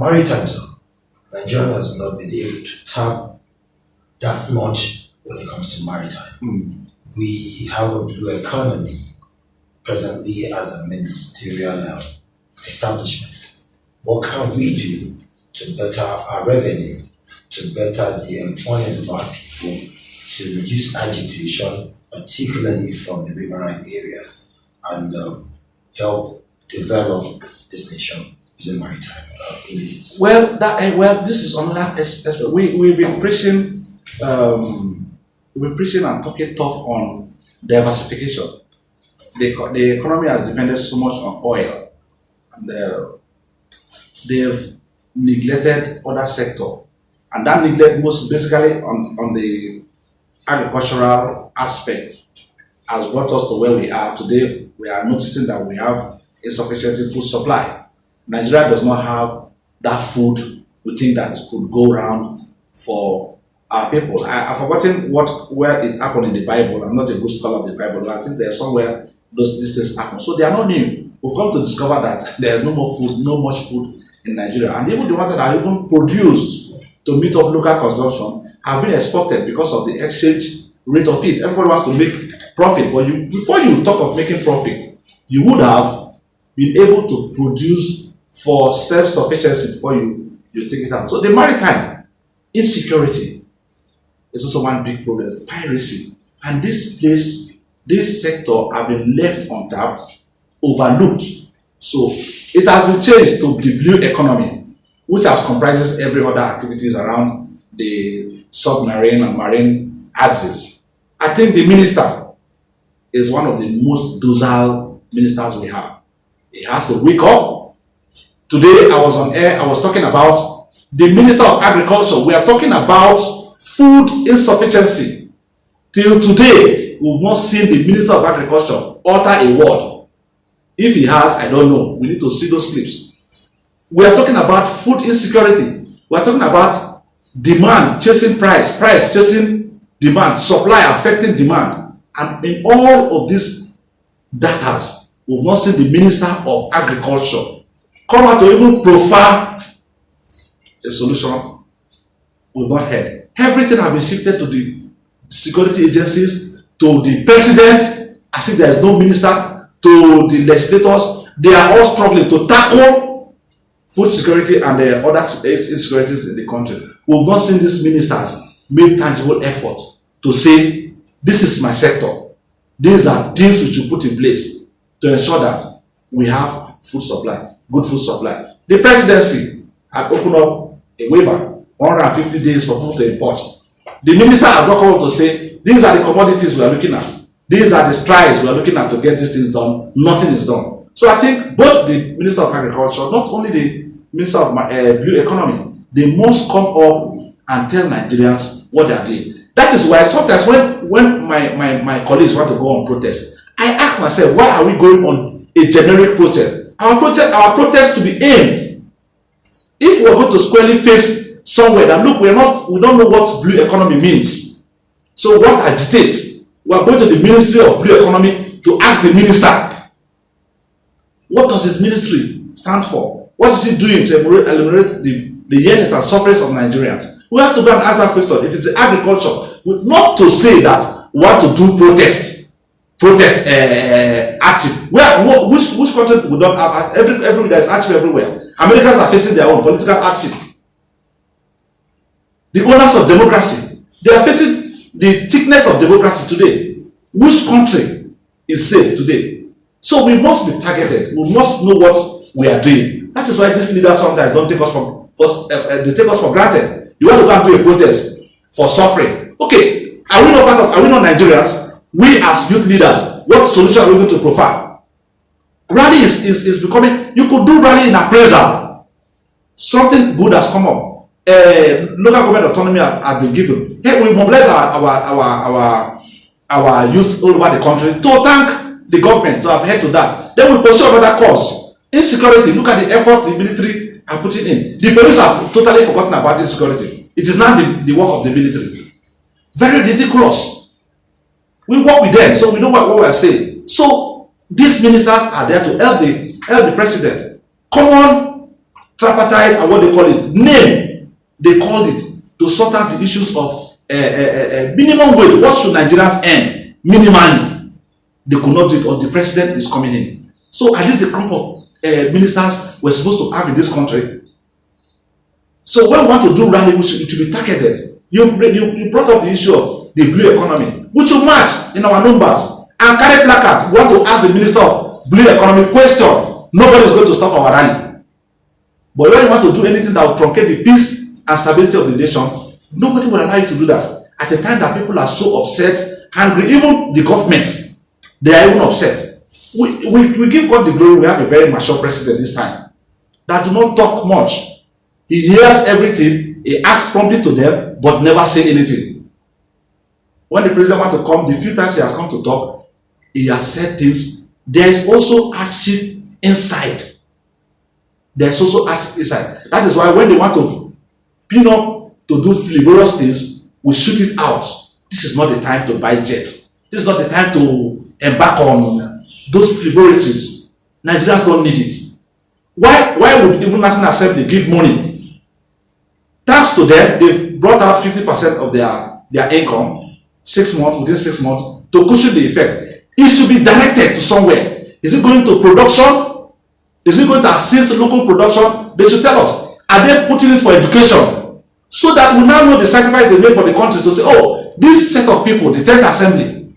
maritime sector, Nigeria has not been able to tap that much when it comes to maritime. We have a blue economy presently as a ministerial establishment. What can we do to better our revenue, to better the employment of our people, to reduce agitation, particularly from the riverine areas, and help develop this nation using maritime indices? Well, this is another aspect. We've been preaching, and talking tough on diversification. The economy has depended so much on oil, and they've neglected other sector, and that neglect most basically on the agricultural aspect has brought us to where we are today. We are noticing that we have insufficient food supply. Nigeria does not have that food we think that could go around for our people. I've forgotten where it happened in the Bible. I'm not a good scholar of the Bible, but I think there's somewhere these things happen. So they are not new. We've come to discover that there's no more food, no much food in Nigeria. And even the ones that are even produced to meet up local consumption have been exported because of the exchange rate of it. Everybody wants to make profit, but before you talk of making profit, you would have been able to produce for self-sufficiency before you take it out. So the maritime insecurity is also one big problem, piracy. And this sector have been left untapped, overlooked. So it has been changed to the blue economy, which has comprises every other activities around the submarine and marine axis. I think the minister is one of the most docile ministers we have. He has to wake up. Today I was on air, I was talking about the Minister of Agriculture. We are talking about food insufficiency. Till today, we've not seen the Minister of Agriculture utter a word. If he has, I don't know. We need to see those clips. We are talking about food insecurity. We are talking about demand chasing price chasing demand, supply affecting demand. And in all of these data, we've not seen the Minister of Agriculture come out to even profile a solution. We've not heard. Everything has been shifted to the security agencies, to the president, as if there is no minister, to the legislators. They are all struggling to tackle food security and the other insecurities in the country. We've not seen these ministers make tangible effort to say, this is my sector. These are things we should put in place to ensure that we have food supply, good food supply. The presidency had opened up a waiver, 150 days for people to import. The minister has not come up to say, these are the commodities we are looking at. These are the strides we are looking at to get these things done. Nothing is done. So I think both the Minister of Agriculture, not only the Minister of Blue Economy, they must come up and tell Nigerians what they are doing. That is why sometimes when my colleagues want to go on protest, I ask myself, why are we going on a generic protest? Our protest to be aimed. If we are going to squarely face somewhere that look, we don't know what blue economy means. So what agitates? We are going to the Ministry of Blue Economy to ask the minister, what does his ministry stand for? What is he doing to eliminate the yearnings and sufferings of Nigerians? We have to go and ask that question. If it's agriculture, not to say that we want to do protest action. Which country we don't have everywhere? There's action everywhere. Americans are facing their own political action. The owners of democracy, they are facing the thickness of democracy today. Which country is safe today? So we must be targeted. We must know what we are doing. That is why these leaders sometimes don't take us they take us for granted. You want to go and do a protest for suffering. Okay, are we not Nigerians? We as youth leaders, what solution are we going to provide? Rally is becoming, you could do rally in appraisal. Something good has come up. Local government autonomy has been given. Hey, we mobilize our youth all over the country to thank the government to have head to that. Then we pursue another cause. Insecurity, look at the effort the military are putting in. The police have totally forgotten about insecurity. It is now the work of the military. Very ridiculous. We work with them, so we know what we are saying. So these ministers are there to help the president. Come on tripartite and what they call it, name, they called it to sort out the issues of minimum wage. What should Nigerians earn minimally? They could not do it until the president is coming in. So at least the crop of ministers we're supposed to have in this country. So when we want to do rally, it should be targeted. You brought up the issue of the blue economy, which will match in our numbers and carry placards. We want to ask the minister of blue economy question. Nobody is going to stop our rally. But when you want to do anything that will truncate the peace and stability of the nation, nobody will allow you to do that. At a time that people are so upset, angry, even the government, they are even upset. We give God the glory. We have a very mature president this time that do not talk much. He hears everything, he acts promptly to them, but never say anything. When the president wants to come, the few times he has come to talk, he has said things. There is also hardship inside. There is also hardship inside. That is why when they want to pin up to do frivolous things, we shoot it out. This is not the time to buy jets. This is not the time to embark on those frivolities. Nigerians don't need it. Why would even National Assembly give money? Thanks to them, they've brought out 50% of their income 6 months, within 6 months, to cushion the effect. It should be directed to somewhere. Is it going to production? Is it going to assist local production? They should tell us. Are they putting it for education? So that we now know the sacrifice they made for the country to say, oh, this set of people, the 10th Assembly,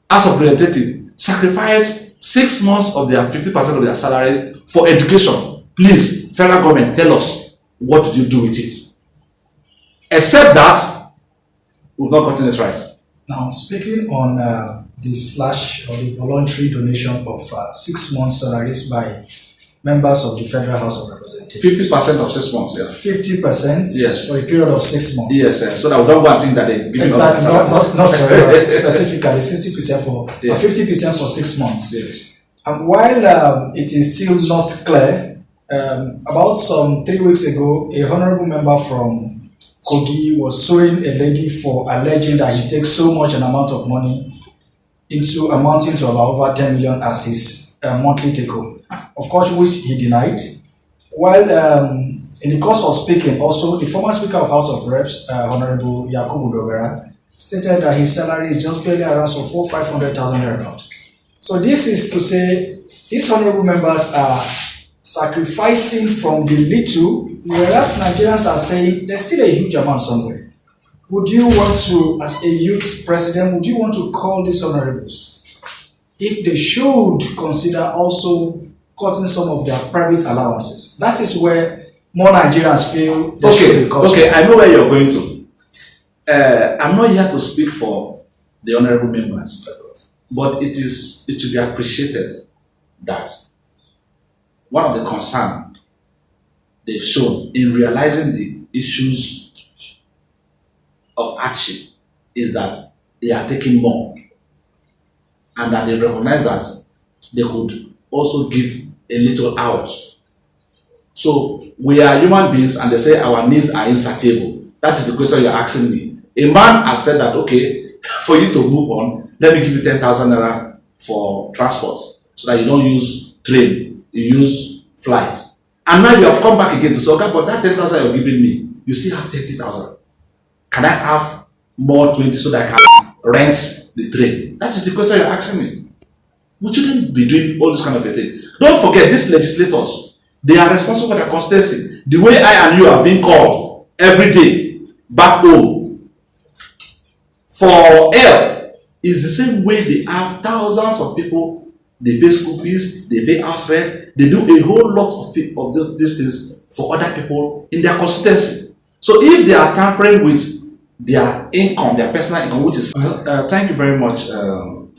as of representative, sacrificed 6 months of their 50% of their salaries for education. Please, federal government, tell us, what did you do with it? Except that, we've not gotten it right. Now, speaking on the slash or the voluntary donation of 6 months' salaries by members of the Federal House of Representatives. 50% of 6 months, yeah. 50% yes. for a period of 6 months. Yes, so that we don't go and think that they're giving exactly, not for specifically 60% for, yeah. 50% for 6 months. Yes. And while it is still not clear, about some 3 weeks ago, a honorable member from Kogi was suing a lady for alleging that he takes so much an amount of money into amounting to about over 10 million as his monthly take home. Of course, which he denied. While in the course of speaking, also the former Speaker of House of Reps, Honorable Yakubu Dogara, stated that his salary is just barely around 400,000 to 500,000 naira. So this is to say these honorable members are sacrificing from the little, whereas Nigerians are saying there's still a huge amount somewhere. Would you want to, as a youth president, would you want to call these honorables if they should consider also cutting some of their private allowances? That is where more Nigerians feel they should be cut. Okay, I know where you're going to. I'm not here to speak for the honorable members, but it should be appreciated that one of the concerns they've shown in realizing the issues of hardship is that they are taking more, and that they recognize that they could also give a little out. So we are human beings, and they say our needs are insatiable. That is the question you're asking me. A man has said that, okay, for you to move on, let me give you 10,000 naira for transport, so that you don't use train, you use flight. And now you have come back again to say, okay, but that 10,000 you're giving me, you still have 30,000. Can I have more 20 so that I can rent the train? That is the question you're asking me. We shouldn't be doing all this kind of a thing. Don't forget, these legislators, they are responsible for their constituency. The way I and you are being called every day back home for help is the same way they have thousands of people. They pay school fees, they pay house rent, they do a whole lot of these things for other people in their constituency. So if they are tampering with their income, their personal income, which is... Well, thank you very much.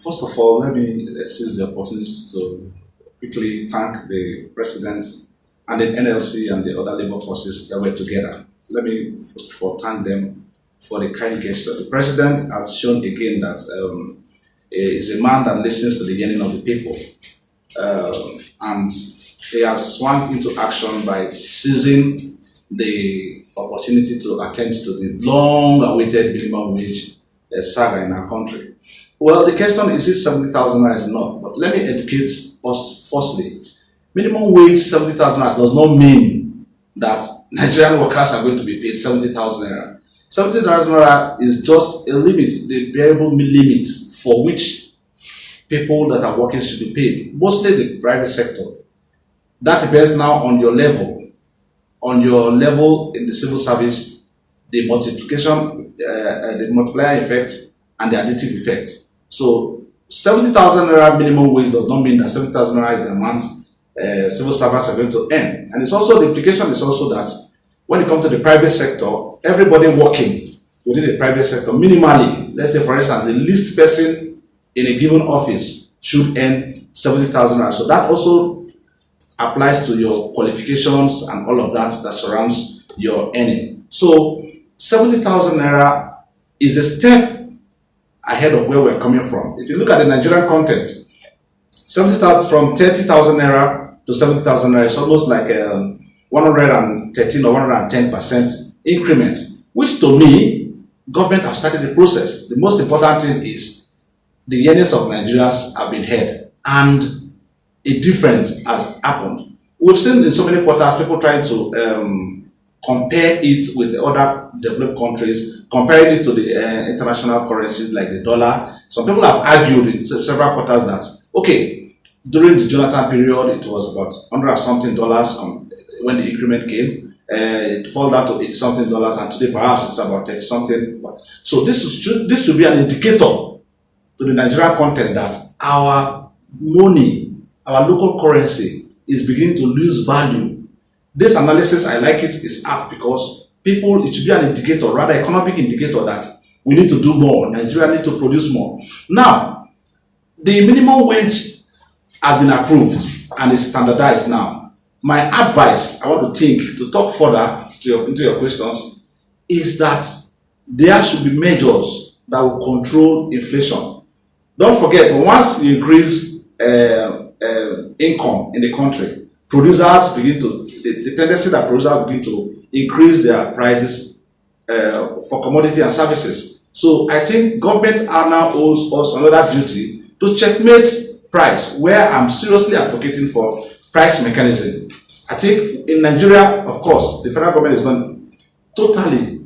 First of all, let me seize the opportunity to quickly thank the President and the NLC and the other labor forces that were together. Let me first of all thank them for the kind gesture. The President has shown again that is a man that listens to the yearning of the people. And he has swung into action by seizing the opportunity to attend to the long-awaited minimum wage saga in our country. Well, the question is if 70,000 is enough, but let me educate us firstly. Minimum wage 70,000 does not mean that Nigerian workers are going to be paid 70,000 naira. 70,000 naira is just a limit, the variable limit for which people that are working should be paid, mostly the private sector. That depends now on your level. On your level in the civil service, the multiplication, the multiplier effect, and the additive effect. So 70,000 naira minimum wage does not mean that 70,000 naira is the amount civil servants are going to earn. And it's also, the implication is also that when it comes to the private sector, everybody working within the private sector, minimally, let's say for instance, the least person in a given office should earn 70,000 naira. So that also applies to your qualifications and all of that surrounds your earning. So 70,000 naira is a step ahead of where we're coming from. If you look at the Nigerian context, 70,000 from 30,000 naira to 70,000 naira is almost like 113 or 110% increment, which to me, government have started the process. The most important thing is the earnings of Nigerians have been heard and a difference has happened. We've seen in so many quarters people trying to compare it with other developed countries, comparing it to the international currencies like the dollar. Some people have argued in several quarters that, okay, during the Jonathan period, it was about $100 and something when the increment came. It fell down to $80 something, and today perhaps it's about 30 something. So this should be an indicator to the Nigerian content that our money, our local currency is beginning to lose value. This analysis, I like it, is apt because it should be an indicator, rather economic indicator, that we need to do more. Nigeria need to produce more. Now, the minimum wage has been approved and is standardized now. My advice, I want to talk further into your questions, is that there should be measures that will control inflation. Don't forget, once you increase income in the country, producers begin to, the tendency that producers begin to increase their prices for commodity and services. So I think government now owes us another duty to checkmate price, where I'm seriously advocating for price mechanism. I think in Nigeria, of course, the federal government is not totally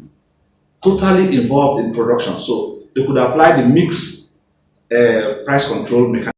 involved in production. So they could apply the mixed price control mechanism.